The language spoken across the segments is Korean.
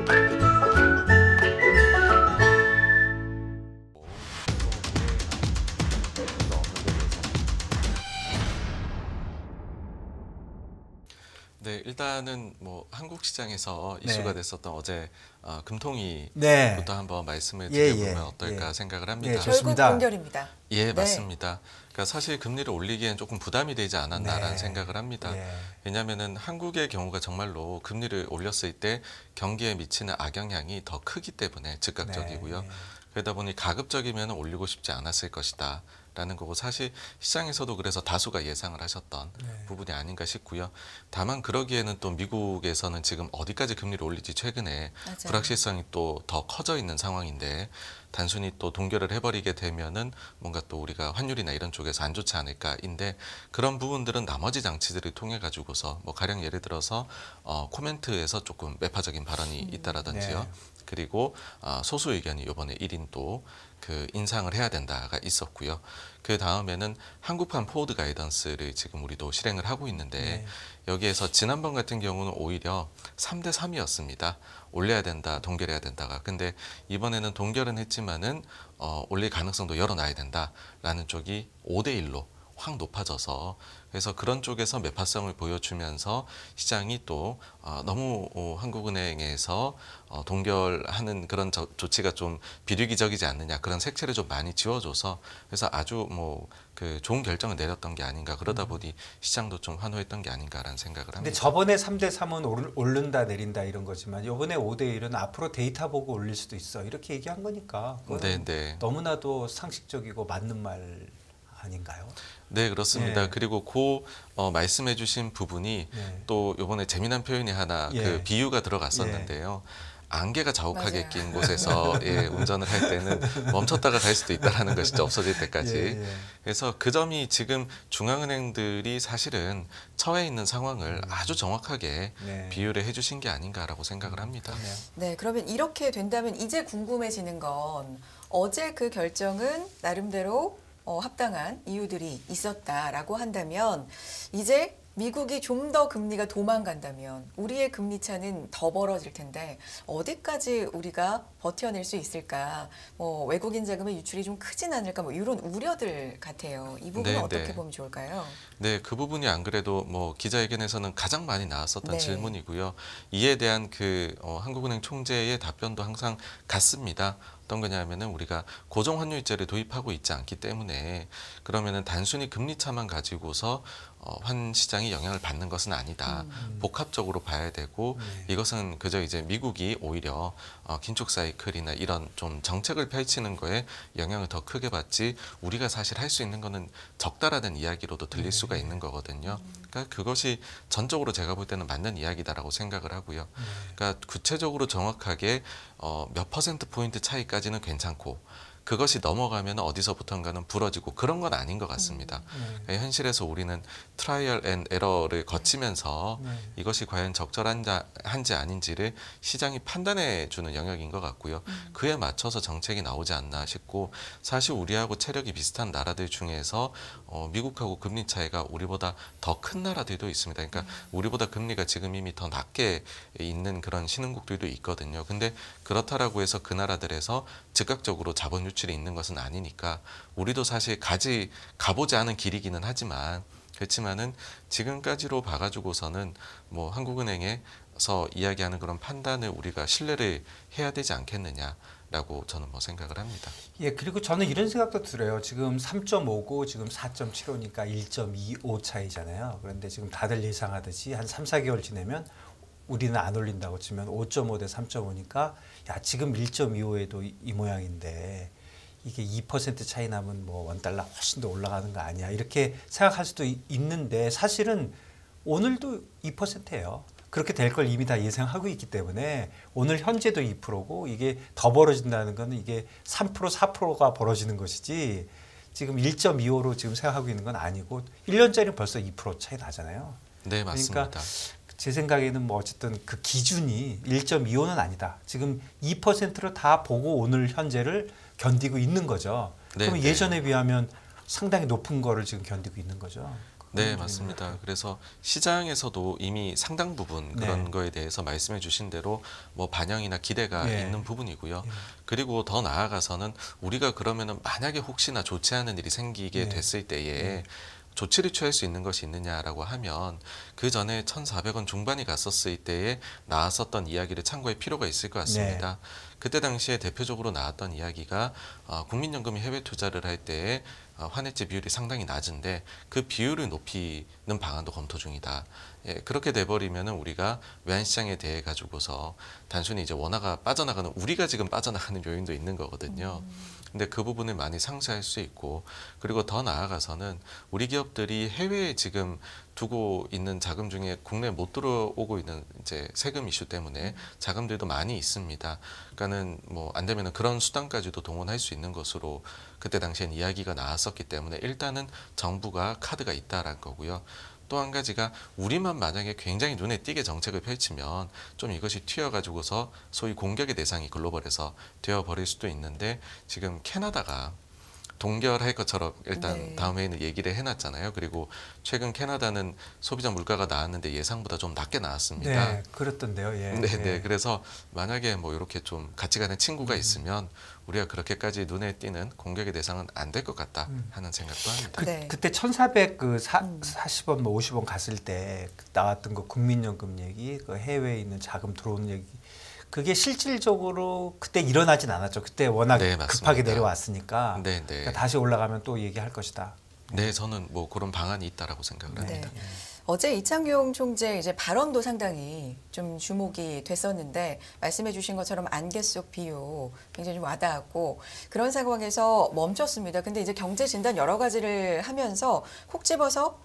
네, 일단은 뭐 한국 시장에서 이슈가 됐었던 어제 금통위부터 네. 한번 말씀을 예, 드려보면 예, 어떨까 예. 생각을 합니다. 네, 결국 좋습니다. 동결입니다. 예, 네. 맞습니다. 그러니까 사실 금리를 올리기엔 조금 부담이 되지 않았나라는 네. 생각을 합니다. 예. 왜냐하면은 한국의 경우가 정말로 금리를 올렸을 때 경기에 미치는 악영향이 더 크기 때문에 즉각적이고요. 네. 그러다 보니 가급적이면 올리고 싶지 않았을 것이다. 라는 거고 사실 시장에서도 그래서 다수가 예상을 하셨던 부분이 아닌가 싶고요. 다만 그러기에는 또 미국에서는 지금 어디까지 금리를 올릴지 최근에 맞아요. 불확실성이 또 더 커져 있는 상황인데 단순히 또 동결을 해버리게 되면은 뭔가 또 우리가 환율이나 이런 쪽에서 안 좋지 않을까인데 그런 부분들은 나머지 장치들을 통해 가지고서 뭐 가령 예를 들어서 코멘트에서 조금 매파적인 발언이 있다라든지요. 네. 그리고 소수 의견이 이번에 1인 또 그 인상을 해야 된다가 있었고요. 그 다음에는 한국판 포워드 가이던스를 지금 우리도 실행을 하고 있는데 여기에서 지난번 같은 경우는 오히려 3대 3이었습니다. 올려야 된다, 동결해야 된다가. 근데 이번에는 동결은 했지만은 올릴 가능성도 열어놔야 된다라는 쪽이 5대 1로 확 높아져서 그래서 그런 쪽에서 매파성을 보여주면서 시장이 또 너무 한국은행에서 동결하는 그런 조치가 좀 비리기적이지 않느냐 그런 색채를 좀 많이 지워줘서 그래서 아주 뭐 그 좋은 결정을 내렸던 게 아닌가 그러다 보니 시장도 좀 환호했던 게 아닌가라는 생각을 합니다. 근데 저번에 3대 3은 오른다 내린다 이런 거지만 이번에 5대 1은 앞으로 데이터 보고 올릴 수도 있어 이렇게 얘기한 거니까 그거는 너무나도 상식적이고 맞는 말 아닌가요? 네, 그렇습니다. 예. 그리고 말씀해 주신 부분이 또 이번에 재미난 표현이 하나 그 비유가 들어갔었는데요. 안개가 자욱하게 맞아요. 낀 곳에서 운전을 할 때는 멈췄다가 갈 수도 있다라는 것이죠. 없어질 때까지. 그래서 그 점이 지금 중앙은행들이 사실은 처해 있는 상황을 아주 정확하게 비유를 해주신 게 아닌가라고 생각을 합니다. 네, 그러면 이렇게 된다면 이제 궁금해지는 건 어제 그 결정은 나름대로 합당한 이유들이 있었다라고 한다면 이제 미국이 좀 더 금리가 도망간다면 우리의 금리 차는 더 벌어질 텐데 어디까지 우리가 버텨낼 수 있을까? 뭐 외국인 자금의 유출이 좀 크진 않을까? 뭐 이런 우려들 같아요. 이 부분은 어떻게 보면 좋을까요? 네, 그 부분이 안 그래도 뭐 기자회견에서는 가장 많이 나왔었던 질문이고요. 이에 대한 그 한국은행 총재의 답변도 항상 같습니다. 어떤 거냐면은 우리가 고정 환율제를 도입하고 있지 않기 때문에 그러면은 단순히 금리 차만 가지고서 환 시장이 영향을 받는 것은 아니다. 복합적으로 봐야 되고 이것은 그저 이제 미국이 오히려 긴축 사이클이나 이런 좀 정책을 펼치는 거에 영향을 더 크게 받지 우리가 사실 할 수 있는 거는 적다라는 이야기로도 들릴 수가 있는 거거든요. 그러니까 그것이 전적으로 제가 볼 때는 맞는 이야기다라고 생각을 하고요. 그러니까 구체적으로 정확하게 몇 %포인트 차이까지는 괜찮고 그것이 넘어가면 어디서부턴가는 부러지고 그런 건 아닌 것 같습니다. 그러니까 현실에서 우리는 트라이얼 앤 에러를 거치면서 이것이 과연 적절한지 아닌지를 시장이 판단해 주는 영역인 것 같고요. 그에 맞춰서 정책이 나오지 않나 싶고 사실 우리하고 체력이 비슷한 나라들 중에서 미국하고 금리 차이가 우리보다 더 큰 나라들도 있습니다. 그러니까 우리보다 금리가 지금 이미 더 낮게 있는 그런 신흥국들도 있거든요. 근데 그렇다라고 해서 그 나라들에서 즉각적으로 자본 유출이 있는 것은 아니니까 우리도 사실 가보지 않은 길이기는 하지만 그렇지만은 지금까지로 봐가지고서는 뭐 한국은행에서 이야기하는 그런 판단을 우리가 신뢰를 해야 되지 않겠느냐라고 저는 뭐 생각을 합니다. 예, 그리고 저는 이런 생각도 들어요. 지금 3.5고 지금 4.75니까 1.25 차이잖아요. 그런데 지금 다들 예상하듯이 한 3, 4개월 지내면 우리는 안 올린다고 치면 5.5 대 3.5니까 야 지금 1.25에도 이 모양인데 이게 2% 차이 나면 뭐 원달러 훨씬 더 올라가는 거 아니야 이렇게 생각할 수도 있는데 사실은 오늘도 2%예요. 그렇게 될 걸 이미 다 예상하고 있기 때문에 오늘 현재도 2%고 이게 더 벌어진다는 거는 이게 3% 4%가 벌어지는 것이지 지금 1.25로 지금 생각하고 있는 건 아니고 1년짜리는 벌써 2% 차이 나잖아요. 네, 맞습니다. 그러니까 제 생각에는 뭐 어쨌든 그 기준이 1.25는 아니다. 지금 2%로 다 보고 오늘 현재를 견디고 있는 거죠. 그러면 예전에 비하면 상당히 높은 거를 지금 견디고 있는 거죠. 네, 맞습니다. 그래서 시장에서도 이미 상당 부분 그런 네. 거에 대해서 말씀해 주신 대로 뭐 반영이나 기대가 예. 있는 부분이고요. 예. 그리고 더 나아가서는 우리가 그러면은 만약에 혹시나 좋지 않은 일이 생기게 네. 됐을 때에 네. 조치를 취할 수 있는 것이 있느냐라고 하면 그 전에 1,400원 중반이 갔었을 때에 나왔었던 이야기를 참고할 필요가 있을 것 같습니다. 그때 당시에 대표적으로 나왔던 이야기가 국민연금이 해외 투자를 할 때에 환해지 비율이 상당히 낮은데 그 비율을 높이는 방안도 검토 중이다. 예, 그렇게 돼버리면은 우리가 외환시장에 대해 가지고서 단순히 이제 원화가 빠져나가는 우리가 지금 빠져나가는 요인도 있는 거거든요. 근데 그 부분을 많이 상쇄할 수 있고 그리고 더 나아가서는 우리 기업들이 해외에 지금 두고 있는 자금 중에 국내에 못 들어오고 있는 이제 세금 이슈 때문에 자금들도 많이 있습니다. 그러니까는 뭐 안 되면은 그런 수단까지도 동원할 수 있는 것으로 그때 당시엔 이야기가 나왔었기 때문에 일단은 정부가 카드가 있다라는 거고요. 또 한 가지가 우리만 만약에 굉장히 눈에 띄게 정책을 펼치면 좀 이것이 튀어가지고서 소위 공격의 대상이 글로벌에서 되어버릴 수도 있는데 지금 캐나다가 동결할 것처럼 일단 네. 다음에는 얘기를 해놨잖아요. 그리고 최근 캐나다는 소비자 물가가 나왔는데 예상보다 좀 낮게 나왔습니다. 네, 그렇던데요. 예. 네. 예. 그래서 만약에 뭐 이렇게 좀 같이 가는 친구가 있으면 우리가 그렇게까지 눈에 띄는 공격의 대상은 안 될 것 같다 하는 생각도 합니다. 네. 그때 1,400 그 40원 뭐 50원 갔을 때 나왔던 그 국민연금 얘기, 그 해외에 있는 자금 들어오는 얘기, 그게 실질적으로 그때 일어나진 않았죠. 그때 워낙 네, 맞습니다. 급하게 내려왔으니까 네. 그러니까 다시 올라가면 또 얘기할 것이다. 네, 저는 뭐 그런 방안이 있다라고 생각을 합니다. 네. 어제 이창용 총재 이제 발언도 상당히 좀 주목이 됐었는데 말씀해주신 것처럼 안개 속 비유 굉장히 좀 와닿았고 그런 상황에서 멈췄습니다. 근데 이제 경제 진단 여러 가지를 하면서 콕 집어서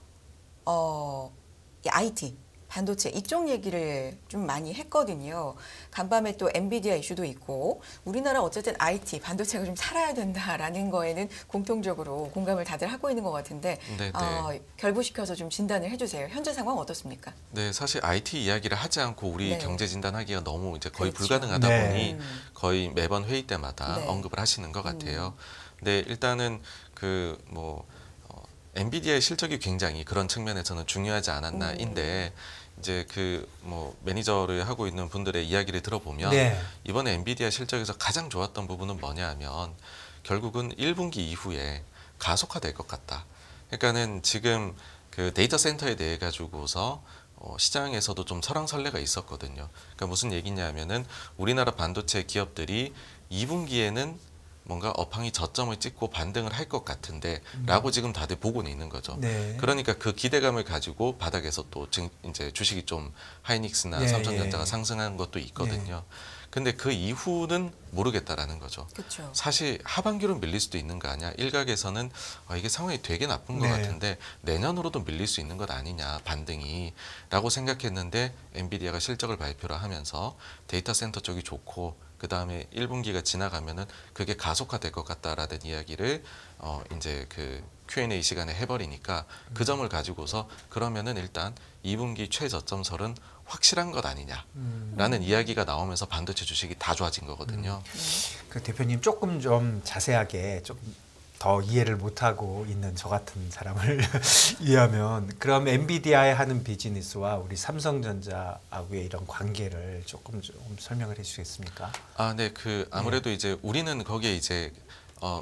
이 IT 반도체 이쪽 얘기를 좀 많이 했거든요. 간밤에 또 엔비디아 이슈도 있고 우리나라 어쨌든 IT 반도체가 좀 살아야 된다라는 거에는 공통적으로 공감을 다들 하고 있는 것 같은데 네. 결부시켜서 좀 진단을 해주세요. 현재 상황 어떻습니까? 네, 사실 IT 이야기를 하지 않고 우리 네. 경제 진단하기가 너무 이제 거의 그렇죠. 불가능하다 네. 보니 거의 매번 회의 때마다 네. 언급을 하시는 것 같아요. 근데 일단은 그 뭐 엔비디아의 실적이 굉장히 그런 측면에서는 중요하지 않았나인데 이제 그 뭐 매니저를 하고 있는 분들의 이야기를 들어보면 네. 이번에 엔비디아 실적에서 가장 좋았던 부분은 뭐냐 하면 결국은 1분기 이후에 가속화될 것 같다. 그러니까는 지금 그 데이터 센터에 대해 가지고서 시장에서도 좀 설왕설래가 있었거든요. 그러니까 무슨 얘기냐면은 우리나라 반도체 기업들이 2분기에는 뭔가 업황이 저점을 찍고 반등을 할 것 같은데 라고 지금 다들 보고는 있는 거죠. 네. 그러니까 그 기대감을 가지고 바닥에서 또 이제 주식이 좀 하이닉스나 예, 삼성전자가 예. 상승한 것도 있거든요. 근데 그 이후는 모르겠다라는 거죠. 그렇죠. 사실 하반기로 밀릴 수도 있는 거 아니야. 일각에서는 이게 상황이 되게 나쁜 것 네. 같은데 내년으로도 밀릴 수 있는 것 아니냐 반등이 라고 생각했는데 엔비디아가 실적을 발표를 하면서 데이터 센터 쪽이 좋고 그 다음에 1분기가 지나가면은 그게 가속화될 것 같다라는 이야기를 이제 그 Q&A 시간에 해버리니까 그 점을 가지고서 그러면은 일단 2분기 최저점설은 확실한 것 아니냐라는 이야기가 나오면서 반도체 주식이 다 좋아진 거거든요. 그 대표님 조금 좀 자세하게 조금 더 이해를 못하고 있는 저 같은 사람을 이해하면 그럼 엔비디아에 하는 비즈니스와 우리 삼성전자하고의 이런 관계를 조금 좀 설명을 해주시겠습니까? 네, 그 아무래도 이제 우리는 거기에 이제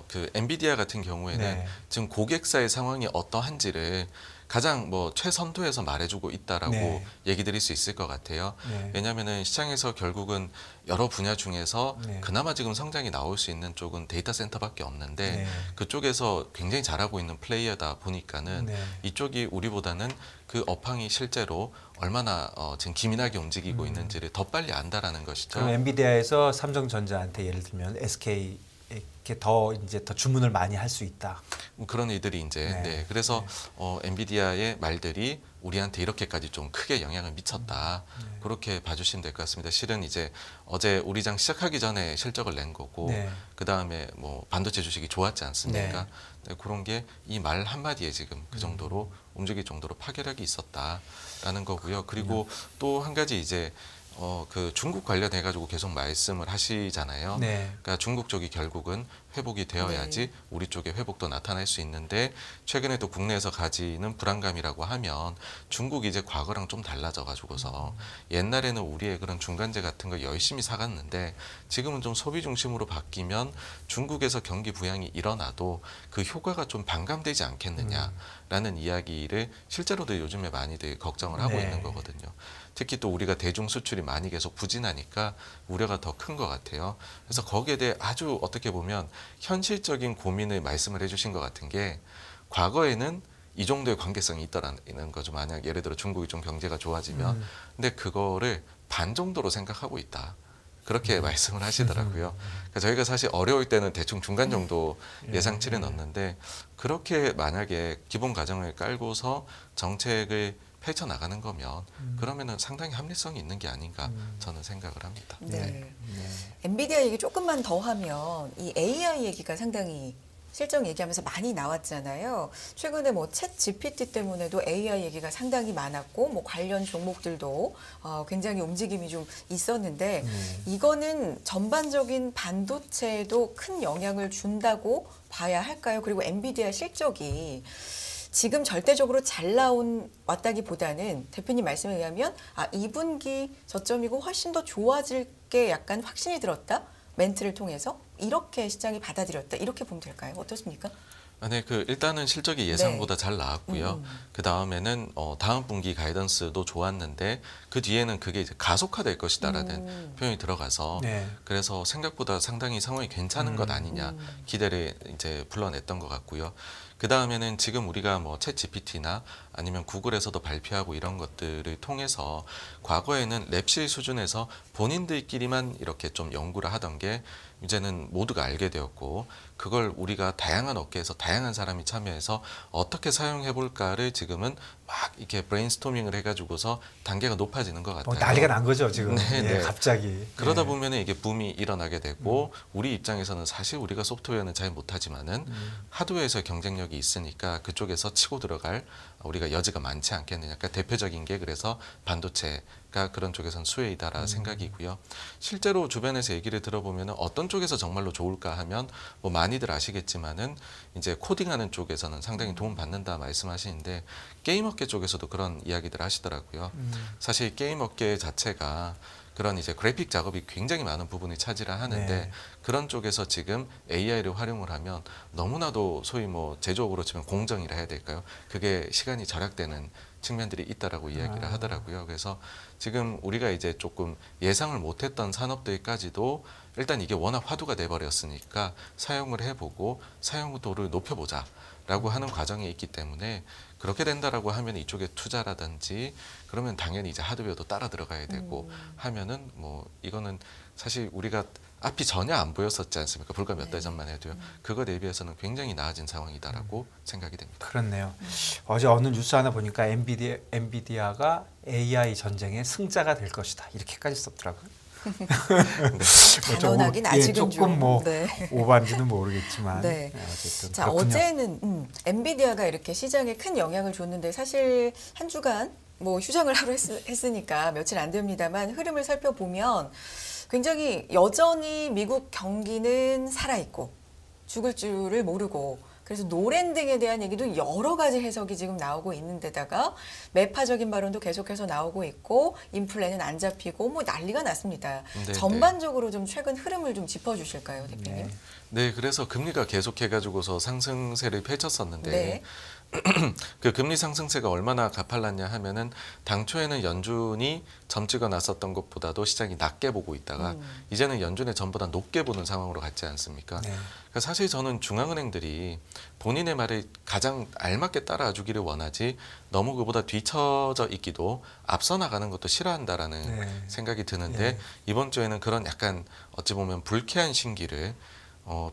그 엔비디아 같은 경우에는 네. 지금 고객사의 상황이 어떠한지를 가장 뭐 최선두에서 말해주고 있다라고 네. 얘기 드릴 수 있을 것 같아요. 네. 왜냐하면은 시장에서 결국은 여러 분야 중에서 네. 그나마 지금 성장이 나올 수 있는 쪽은 데이터 센터밖에 없는데 네. 그쪽에서 굉장히 잘하고 있는 플레이어다 보니까는 네. 이쪽이 우리보다는 그 업황이 실제로 얼마나 지금 기민하게 움직이고 있는지를 더 빨리 안다라는 것이죠. 그럼 엔비디아에서 삼성전자한테 예를 들면 SK 이렇게 더 이제 더 주문을 많이 할 수 있다. 그런 일들이 이제 네. 그래서 엔비디아의 말들이 우리한테 이렇게까지 좀 크게 영향을 미쳤다. 네. 그렇게 봐주시면 될 것 같습니다. 실은 이제 어제 우리장 시작하기 전에 실적을 낸 거고 네. 그 다음에 뭐 반도체 주식이 좋았지 않습니까? 네, 그런 게 이 말 한마디에 지금 그 정도로 움직일 정도로 파괴력이 있었다라는 거고요. 그리고 또 한 가지 이제 그 중국 관련해 가지고 계속 말씀을 하시잖아요. 네. 그러니까 중국 쪽이 결국은 회복이 되어야지 우리 쪽에 회복도 나타날 수 있는데 최근에 또 국내에서 가지는 불안감이라고 하면 중국이 이제 과거랑 좀 달라져 가지고서 옛날에는 우리의 그런 중간재 같은 거 열심히 사갔는데 지금은 좀 소비 중심으로 바뀌면 중국에서 경기 부양이 일어나도 그 효과가 좀 반감되지 않겠느냐라는 이야기를 실제로도 요즘에 많이들 걱정을 하고 네. 있는 거거든요. 특히 또 우리가 대중 수출이 많이 계속 부진하니까 우려가 더 큰 것 같아요. 그래서 거기에 대해 아주 어떻게 보면 현실적인 고민을 말씀을 해주신 것 같은 게 과거에는 이 정도의 관계성이 있다라는 거죠. 만약 예를 들어 중국이 좀 경제가 좋아지면 근데 그거를 반 정도로 생각하고 있다. 그렇게 말씀을 하시더라고요. 그러니까 저희가 사실 어려울 때는 대충 중간 정도 예상치를 넣는데 그렇게 만약에 기본 가정을 깔고서 정책을 펼쳐나가는 거면 그러면은 상당히 합리성이 있는 게 아닌가 저는 생각을 합니다. 네. 엔비디아 얘기 조금만 더 하면 이 AI 얘기가 상당히 실정 얘기하면서 많이 나왔잖아요. 최근에 뭐 챗 GPT 때문에도 AI 얘기가 상당히 많았고 뭐 관련 종목들도 굉장히 움직임이 좀 있었는데 이거는 전반적인 반도체에도 큰 영향을 준다고 봐야 할까요? 그리고 엔비디아 실적이 지금 절대적으로 잘 왔다기보다는 대표님 말씀에 의하면 2분기 저점이고 훨씬 더 좋아질 게 약간 확신이 들었다. 멘트를 통해서 이렇게 시장이 받아들였다. 이렇게 보면 될까요? 어떻습니까? 네, 일단은 실적이 예상보다 잘 나왔고요. 그 다음에는 다음 분기 가이던스도 좋았는데 그 뒤에는 그게 이제 가속화될 것이다라는 표현이 들어가서 그래서 생각보다 상당히 상황이 괜찮은 것 아니냐 기대를 이제 불러냈던 것 같고요. 그 다음에는 지금 우리가 뭐 챗 GPT나 아니면 구글에서도 발표하고 이런 것들을 통해서 과거에는 랩실 수준에서 본인들끼리만 이렇게 좀 연구를 하던 게 이제는 모두가 알게 되었고 그걸 우리가 다양한 업계에서 다양한 사람이 참여해서 어떻게 사용해 볼까를 지금은 막 이렇게 브레인스토밍을 해가지고서 단계가 높아지는 것 같아요. 난리가 난 거죠 지금. 네. 갑자기. 그러다 보면 이게 붐이 일어나게 되고 우리 입장에서는 사실 우리가 소프트웨어는 잘 못하지만은 하드웨어에서 경쟁력이 있으니까 그쪽에서 치고 들어갈 우리가 여지가 많지 않겠느냐. 그러니까 대표적인 게 그래서 반도체가 그런 쪽에선 수혜이다라는 생각이고요. 실제로 주변에서 얘기를 들어보면 어떤 쪽에서 정말로 좋을까 하면 뭐 많이들 아시겠지만은 이제 코딩하는 쪽에서는 상당히 도움 받는다 말씀하시는데 게임 업계 쪽에서도 그런 이야기들 하시더라고요. 사실 게임 업계 자체가 그런 이제 그래픽 작업이 굉장히 많은 부분을 차지를 하는데 그런 쪽에서 지금 AI를 활용을 하면 너무나도 소위 뭐 제조업으로 치면 공정이라 해야 될까요? 그게 시간이 절약되는 측면들이 있다라고 이야기를 하더라고요. 그래서 지금 우리가 이제 조금 예상을 못했던 산업들까지도 일단 이게 워낙 화두가 돼버렸으니까 사용을 해보고 사용도를 높여보자라고 하는 과정이 있기 때문에 그렇게 된다라고 하면 이쪽에 투자라든지 그러면 당연히 이제 하드웨어도 따라 들어가야 되고 하면은 뭐 이거는 사실 우리가 앞이 전혀 안 보였었지 않습니까? 불과 몇 달 전만 해도요. 그거 대비해서는 굉장히 나아진 상황이다라고 생각이 됩니다. 그렇네요. 어제 어느 뉴스 하나 보니까 엔비디아가 AI 전쟁의 승자가 될 것이다. 이렇게까지 썼더라고요. 단언하긴 아직은 조금 좀. 뭐 오반지는 모르겠지만 네. 어쨌든 자, 그렇군요. 어제는 엔비디아가 이렇게 시장에 큰 영향을 줬는데 사실 한 주간 뭐 휴장을 하루 했으니까 며칠 안 됩니다만 흐름을 살펴보면 굉장히 여전히 미국 경기는 살아있고 죽을 줄을 모르고 그래서 노랜딩에 대한 얘기도 여러 가지 해석이 지금 나오고 있는 데다가 매파적인 발언도 계속해서 나오고 있고 인플레는 안 잡히고 뭐 난리가 났습니다. 네, 전반적으로 좀 최근 흐름을 좀 짚어주실까요, 대표님? 네, 그래서 금리가 계속해가지고서 상승세를 펼쳤었는데 네. 그 금리 상승세가 얼마나 가팔랐냐 하면은 당초에는 연준이 점 찍어 놨었던 것보다도 시장이 낮게 보고 있다가 이제는 연준의 점보다 높게 보는 상황으로 갔지 않습니까? 그러니까 사실 저는 중앙은행들이 본인의 말을 가장 알맞게 따라주기를 원하지 너무 그보다 뒤처져 있기도 앞서 나가는 것도 싫어한다라는 생각이 드는데 이번 주에는 그런 약간 어찌 보면 불쾌한 신기를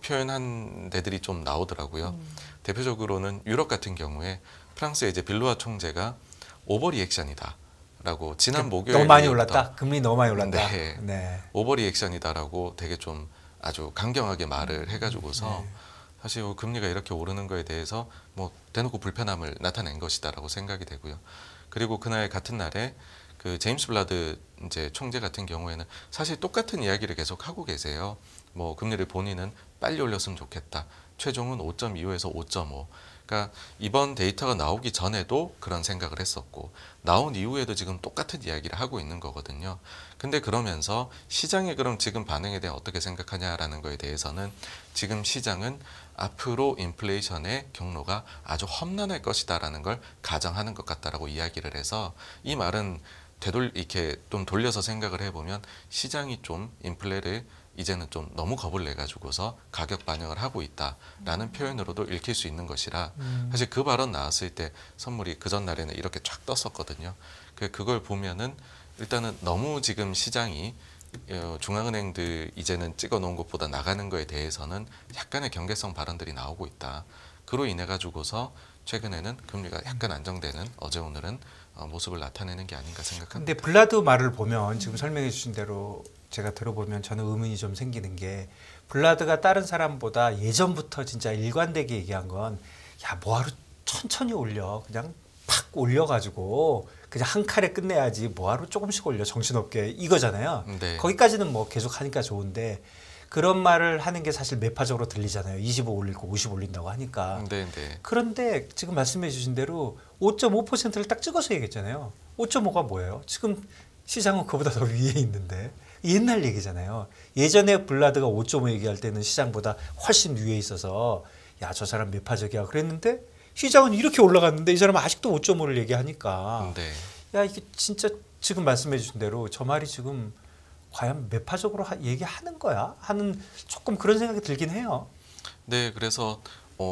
표현한 데들이 좀 나오더라고요. 대표적으로는 유럽 같은 경우에 프랑스의 이제 빌루아 총재가 오버리액션이다라고 지난 목요일에 너무 많이 올랐다. 금리 너무 많이 올랐다. 네. 오버리액션이다라고 되게 좀 아주 강경하게 말을 해가지고서 사실 금리가 이렇게 오르는 거에 대해서 뭐 대놓고 불편함을 나타낸 것이다라고 생각이 되고요. 그리고 그날 같은 날에 그 제임스 블라드 이제 총재 같은 경우에는 사실 똑같은 이야기를 계속 하고 계세요. 뭐 금리를 본인은 빨리 올렸으면 좋겠다. 최종은 5.25에서 5.5. 그러니까 이번 데이터가 나오기 전에도 그런 생각을 했었고 나온 이후에도 지금 똑같은 이야기를 하고 있는 거거든요. 근데 그러면서 시장이 그럼 지금 반응에 대해 어떻게 생각하냐라는 거에 대해서는 지금 시장은 앞으로 인플레이션의 경로가 아주 험난할 것이다라는 걸 가정하는 것 같다라고 이야기를 해서 이 말은 이렇게 좀 돌려서 생각을 해보면 시장이 좀 인플레를 이제는 좀 너무 겁을 내가지고서 가격 반영을 하고 있다라는 표현으로도 읽힐 수 있는 것이라 사실 그 발언 나왔을 때 선물이 그 전날에는 이렇게 쫙 떴었거든요. 그걸 보면은 일단은 너무 지금 시장이 중앙은행들 이제는 찍어놓은 것보다 나가는 거에 대해서는 약간의 경계성 발언들이 나오고 있다. 그로 인해 가지고서 최근에는 금리가 약간 안정되는 어제 오늘은 모습을 나타내는 게 아닌가 생각합니다. 근데 블라드 말을 보면 지금 설명해 주신 대로 제가 들어보면 저는 의문이 좀 생기는 게 블라드가 다른 사람보다 예전부터 진짜 일관되게 얘기한 건 야 뭐하러 천천히 올려 그냥 팍 올려가지고 그냥 한 칼에 끝내야지 뭐하러 조금씩 올려 정신없게 이거잖아요. 네. 거기까지는 뭐 계속 하니까 좋은데 그런 말을 하는 게 사실 매파적으로 들리잖아요. 25 올리고 50 올린다고 하니까. 네, 네. 그런데 지금 말씀해 주신 대로 5.5%를 딱 찍어서 얘기했잖아요. 5.5가 뭐예요? 지금 시장은 그보다 더 위에 있는데 옛날 얘기잖아요. 예전에 블라드가 5.5 얘기할 때는 시장보다 훨씬 위에 있어서 야, 저 사람 매파적이야 그랬는데 시장은 이렇게 올라갔는데 이 사람은 아직도 5.5를 얘기하니까 네. 야, 이게 진짜 지금 말씀해 주신 대로 저 말이 지금 과연 매파적으로 얘기하는 거야? 하는 조금 그런 생각이 들긴 해요. 네, 그래서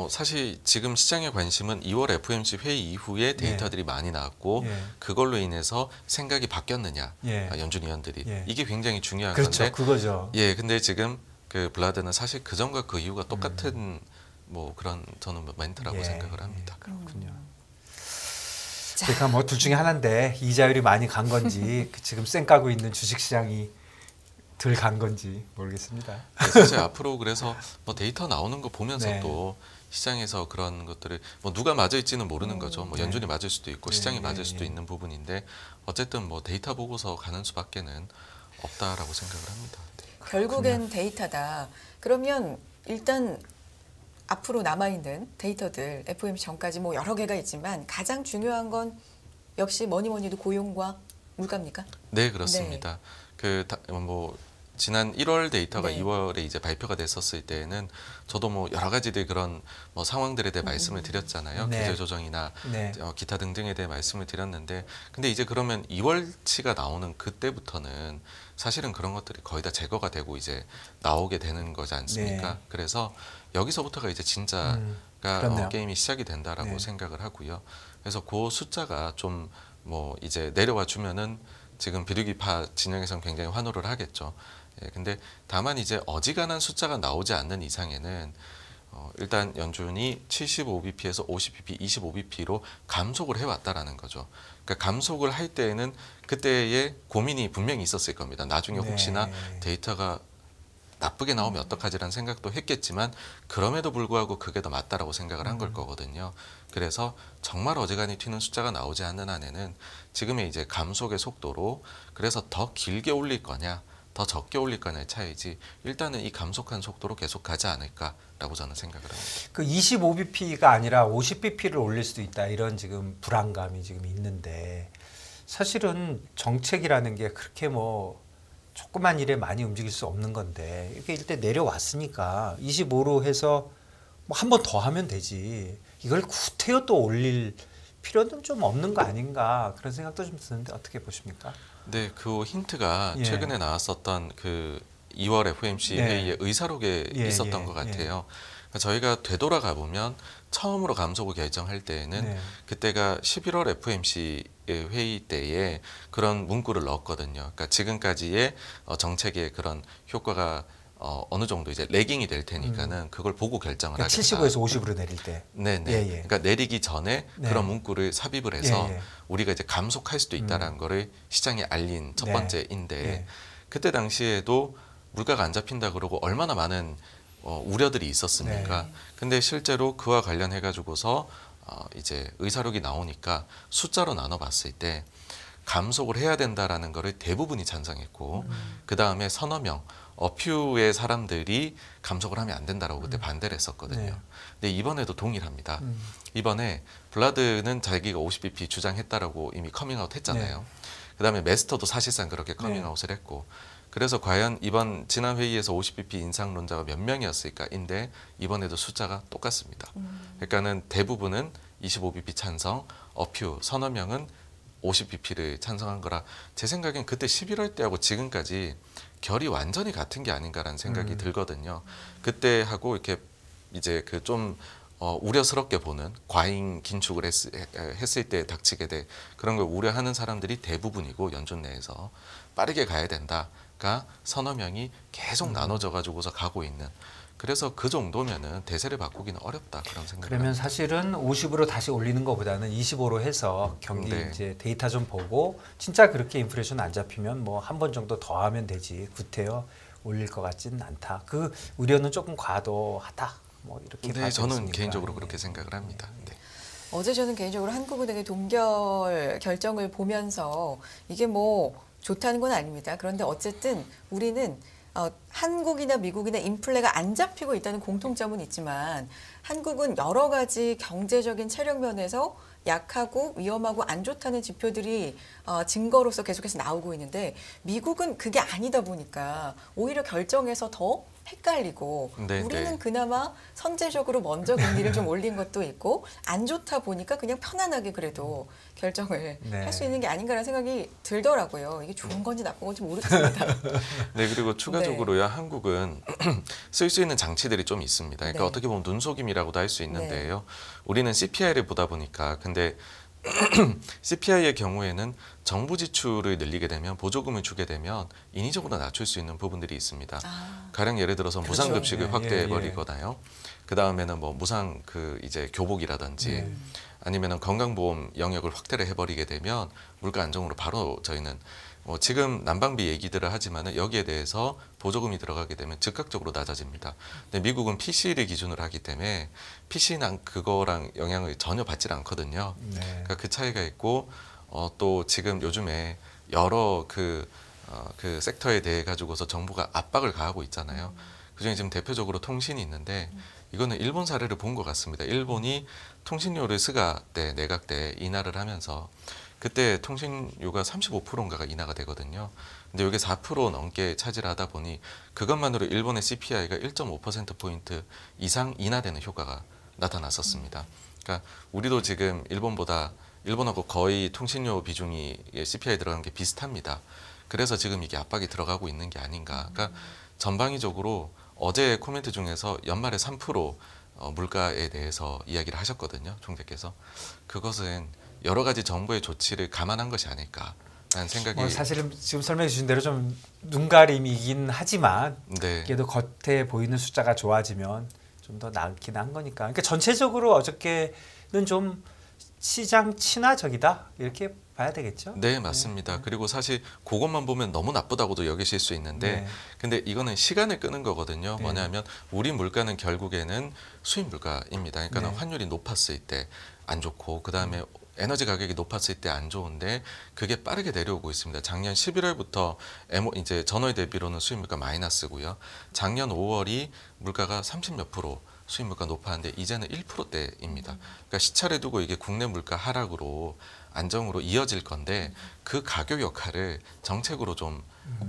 사실 지금 시장의 관심은 2월 FOMC 회의 이후에 데이터들이 많이 나왔고 예. 그걸로 인해서 생각이 바뀌었느냐 예. 연준 위원들이 예. 이게 굉장히 중요한 그렇죠. 건데 그거죠. 예, 근데 지금 그 블라드는 사실 그 전과 그 이후가 똑같은 뭐 그런 저는 멘트라고 예. 생각을 합니다. 그렇군요. 자. 그러니까 뭐 둘 중에 하나인데 이자율이 많이 간 건지 지금 쌩 까고 있는 주식시장이 덜 간 건지 모르겠습니다. 네, 사실 앞으로 그래서 뭐 데이터 나오는 거 보면서 네. 또 시장에서 그런 것들을 뭐 누가 맞을지는 모르는 거죠. 뭐 네. 연준이 맞을 수도 있고 네, 시장이 네, 맞을 수도 네. 있는 부분인데 어쨌든 뭐 데이터 보고서 가는 수밖에는 없다라고 생각을 합니다. 네. 결국엔 데이터다. 그러면 일단 앞으로 남아있는 데이터들 FOMC 전까지 뭐 여러 개가 있지만 가장 중요한 건 역시 뭐니도 고용과 물가입니까? 네, 그렇습니다. 뭐 지난 1월 데이터가 네. 2월에 이제 발표가 됐었을 때에는 저도 뭐 여러 가지들 그런 뭐 상황들에 대해 말씀을 드렸잖아요. 네. 기술 조정이나 네. 기타 등등에 대해 말씀을 드렸는데 근데 이제 그러면 2월치가 나오는 그때부터는 사실은 그런 것들이 거의 다 제거가 되고 이제 나오게 되는 거지 않습니까? 네. 그래서 여기서부터가 이제 진짜가 그렇네요. 게임이 시작이 된다라고 네. 생각을 하고요. 그래서 그 숫자가 좀 뭐 이제 내려와 주면은 지금 비둘기파 진영에서는 굉장히 환호를 하겠죠. 예, 근데 다만 이제 어지간한 숫자가 나오지 않는 이상에는 일단 연준이 75bp에서 50bp, 25bp로 감속을 해왔다라는 거죠. 그러니까 감속을 할 때에는 그때의 고민이 분명히 있었을 겁니다. 나중에 네. 혹시나 데이터가 나쁘게 나오면 어떡하지라는 생각도 했겠지만 그럼에도 불구하고 그게 더 맞다라고 생각을 한 걸 거거든요. 그래서 정말 어지간히 튀는 숫자가 나오지 않는 한에는 지금의 이제 감속의 속도로 그래서 더 길게 올릴 거냐 더 적게 올릴 거냐의 차이지 일단은 이 감속한 속도로 계속 가지 않을까라고 저는 생각을 합니다. 그 25bp가 아니라 50bp를 올릴 수도 있다 이런 지금 불안감이 지금 있는데 사실은 정책이라는 게 그렇게 뭐 조그만 일에 많이 움직일 수 없는 건데 이렇게 일단 내려왔으니까 25로 해서 뭐 한 번 더 하면 되지 이걸 구태여 또 올릴 필요는 좀 없는 거 아닌가 그런 생각도 좀 드는데 어떻게 보십니까? 네, 그 힌트가 예. 최근에 나왔었던 그 2월 FOMC 네. 회의의 의사록에 예, 있었던 예, 것 같아요. 그러니까 저희가 되돌아가 보면 처음으로 감속을 결정할 때에는 네. 그때가 11월 FOMC 회의 때에 그런 문구를 넣었거든요. 그러니까 지금까지의 정책의 그런 효과가 어느 정도 이제 레깅이 될 테니까는 그걸 보고 결정을 그러니까 하겠다. 75에서 50으로 내릴 때. 네네. 예, 예. 그러니까 내리기 전에 네. 그런 문구를 삽입을 해서 예, 예. 우리가 이제 감속할 수도 있다라는 거를 시장에 알린 첫 네. 번째인데 네. 그때 당시에도 물가가 안 잡힌다 그러고 얼마나 많은 우려들이 있었습니까? 네. 근데 실제로 그와 관련해 가지고서 이제 의사록이 나오니까 숫자로 나눠봤을 때 감속을 해야 된다라는 거를 대부분이 찬성했고 그 다음에 서너 명 어퓨의 사람들이 감속을 하면 안 된다라고 그때 반대를 했었거든요. 네. 근데 이번에도 동일합니다. 이번에 블라드는 자기가 50bp 주장했다라고 이미 커밍아웃 했잖아요. 네. 그다음에 메스터도 사실상 그렇게 커밍아웃을 했고 그래서 과연 이번 지난 회의에서 50bp 인상론자가 몇 명이었을까인데 이번에도 숫자가 똑같습니다. 그러니까는 대부분은 25bp 찬성, 어퓨 서너 명은 50bp를 찬성한 거라 제 생각엔 그때 11월 때하고 지금까지 결이 완전히 같은 게 아닌가라는 생각이 들거든요. 그때하고 이렇게 이제 그 좀 우려스럽게 보는 과잉 긴축을 했을 때 닥치게 돼 그런 걸 우려하는 사람들이 대부분이고 연준 내에서 빠르게 가야 된다가 서너 명이 계속 나눠져 가지고서 가고 있는 그래서 그 정도면은 대세를 바꾸기는 어렵다 그런 생각이 그러면 사실은 50으로 다시 올리는 것보다는 25로 해서 경기 네. 이제 데이터 좀 보고 진짜 그렇게 인플레이션 안 잡히면 뭐 한 번 정도 더 하면 되지 구태여 올릴 것 같지는 않다. 그 우려는 조금 과도하다. 뭐 이렇게 네, 봐도 저는 있으니까. 개인적으로 그렇게 생각을 합니다. 네. 어제 저는 개인적으로 한국은행의 동결 결정을 보면서 이게 뭐 좋다는 건 아닙니다. 그런데 어쨌든 우리는 한국이나 미국이나 인플레가 안 잡히고 있다는 공통점은 있지만 한국은 여러 가지 경제적인 체력 면에서 약하고 위험하고 안 좋다는 지표들이 증거로서 계속해서 나오고 있는데 미국은 그게 아니다 보니까 오히려 결정에서 더 헷갈리고 네, 우리는 네. 그나마 선제적으로 먼저 금리를 좀 올린 것도 있고 안 좋다 보니까 그냥 편안하게 그래도 결정을 네. 할 수 있는 게 아닌가라는 생각이 들더라고요. 이게 좋은 건지 나쁜 건지 모르겠습니다. 네, 그리고 추가적으로요, 한국은 쓸 수 있는 장치들이 좀 있습니다. 그러니까 네. 어떻게 보면 눈속임이라고도 할 수 있는데요. 우리는 CPI를 보다 보니까, 근데 CPI의 경우에는 정부 지출을 늘리게 되면 보조금을 주게 되면 인위적으로 낮출 수 있는 부분들이 있습니다. 가령 예를 들어서 그렇죠. 무상급식을 예, 확대해 예, 버리거나요. 그 다음에는 뭐 무상 그 이제 교복이라든지 아니면은 건강보험 영역을 확대를 해버리게 되면 물가 안정으로 바로 저희는 뭐 지금 난방비 얘기들을 하지만은 여기에 대해서 보조금이 들어가게 되면 즉각적으로 낮아집니다. 근데 미국은 PC를 기준으로 하기 때문에 PC는 그거랑 영향을 전혀 받질 않거든요. 네. 그러니까 그 차이가 있고 또 지금 요즘에 여러 그 섹터에 대해 가지고서 정부가 압박을 가하고 있잖아요. 그중에 지금 대표적으로 통신이 있는데 이거는 일본 사례를 본 것 같습니다. 일본이 통신료를 스가 때 내각 때 인하를 하면서 그때 통신료가 35%인가가 인하가 되거든요. 근데 이게 4% 넘게 차지를 하다 보니 그것만으로 일본의 CPI가 1.5%포인트 이상 인하되는 효과가 나타났었습니다. 그러니까 우리도 지금 일본하고 거의 통신료 비중이 CPI 들어간 게 비슷합니다. 그래서 지금 이게 압박이 들어가고 있는 게 아닌가. 그러니까 전방위적으로 어제 코멘트 중에서 연말에 3% 물가에 대해서 이야기를 하셨거든요. 총재께서. 그것은 여러 가지 정부의 조치를 감안한 것이 아닐까라는 생각이 사실은 지금 설명해 주신 대로 좀 눈가림이긴 하지만 네. 그래도 겉에 보이는 숫자가 좋아지면 좀 더 나긴 한 거니까. 그러니까 전체적으로 어저께는 좀 시장 친화적이다 이렇게 봐야 되겠죠? 네, 맞습니다. 그리고 사실 그것만 보면 너무 나쁘다고도 여기실 수 있는데 네. 근데 이거는 시간을 끄는 거거든요. 네. 뭐냐면 우리 물가는 결국에는 수입 물가입니다. 그러니까 네. 환율이 높았을 때 안 좋고 그다음에 에너지 가격이 높았을 때 안 좋은데 그게 빠르게 내려오고 있습니다. 작년 11월부터 이제 전월 대비로는 수입 물가 마이너스고요. 작년 5월이 물가가 30몇 프로 수입 물가 높았는데 이제는 1%대입니다. 그러니까 시차를 두고 이게 국내 물가 하락으로 안정으로 이어질 건데 그 가격 역할을 정책으로 좀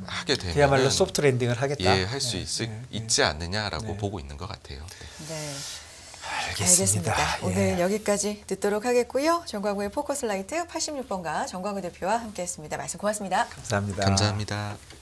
하게 되면 그야말로 소프트 랜딩을 하겠다. 예, 할 수 있지 않느냐라고 네. 보고 있는 것 같아요. 네. 네. 알겠습니다. 예. 오늘 여기까지 듣도록 하겠고요. 정광훈의 포커스라이트 86번가 정광훈 대표와 함께했습니다. 말씀 고맙습니다. 감사합니다. 감사합니다.